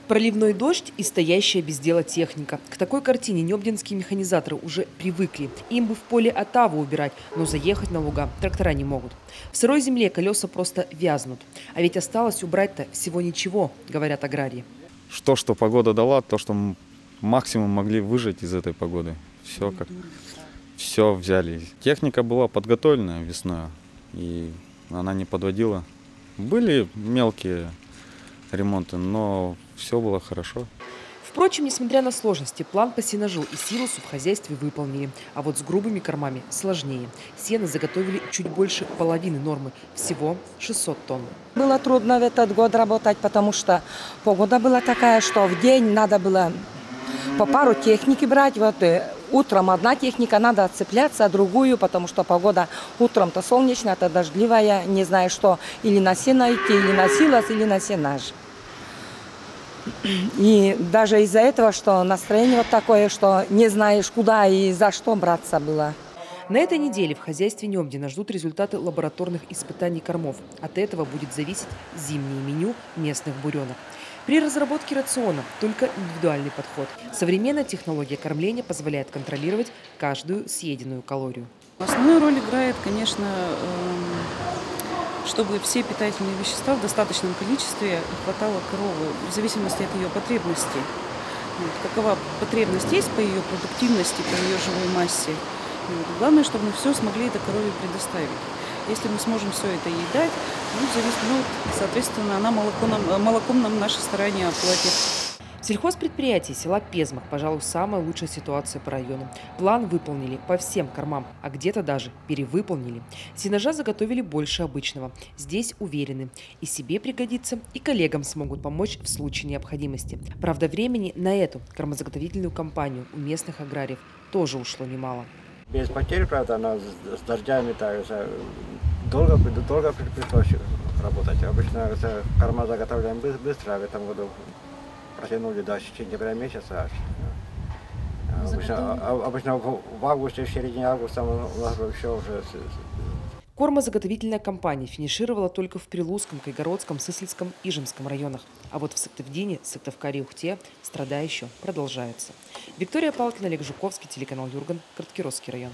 Проливной дождь и стоящая без дела техника. К такой картине необдинские механизаторы уже привыкли. Им бы в поле отаву убирать, но заехать на луга трактора не могут. В сырой земле колеса просто вязнут. А ведь осталось убрать-то всего ничего, говорят аграрии. Что погода дала, то, что максимум могли выжать из этой погоды. Все взяли. Техника была подготовлена весной, и она не подводила. Были мелкие ремонты, но все было хорошо. Впрочем, несмотря на сложности, план по сенажу и силосу в хозяйстве выполнили. А вот с грубыми кормами сложнее. Сено заготовили чуть больше половины нормы, всего 600 тонн. Было трудно в этот год работать, потому что погода была такая, что в день надо было по пару техники брать. Вот утром одна техника, надо отцепляться, а другую, потому что погода утром-то солнечная, то дождливая, не знаю что, или на сено идти, или на силос, или на сенаж. И даже из-за этого, что настроение вот такое, что не знаешь, куда и за что браться было. На этой неделе в хозяйстве Необдина ждут результаты лабораторных испытаний кормов. От этого будет зависеть зимнее меню местных буренок. При разработке рациона только индивидуальный подход. Современная технология кормления позволяет контролировать каждую съеденную калорию. Основную роль играет, конечно, чтобы все питательные вещества в достаточном количестве хватало коровы, в зависимости от ее потребностей. Какова потребность есть по ее продуктивности, по ее живой массе. Главное, чтобы мы все смогли это корове предоставить. Если мы сможем все это ей дать, соответственно, она молоком нам наши старания оплатит. Сельхозпредприятие села Пезмах, пожалуй, самая лучшая ситуация по району. План выполнили по всем кормам, а где-то даже перевыполнили. Сенажа заготовили больше обычного. Здесь уверены, и себе пригодится, и коллегам смогут помочь в случае необходимости. Правда, времени на эту кормозаготовительную кампанию у местных аграриев тоже ушло немало. Без потерь, правда, но с дождями также долго пришлось работать. Обычно корма заготовляем быстро, а в этом году протянули до сентября месяца. Обычно в августе, в середине августа у нас все уже. Кормозаготовительная кампания финишировала только в Прилузском, Кайгородском, Сысольском, Ижемском районах. А вот в Сыктывдине, Сыктывкаре и Ухте страда еще продолжается. Виктория Палкина, Олег Жуковский, телеканал Юрган, Краткеросский район.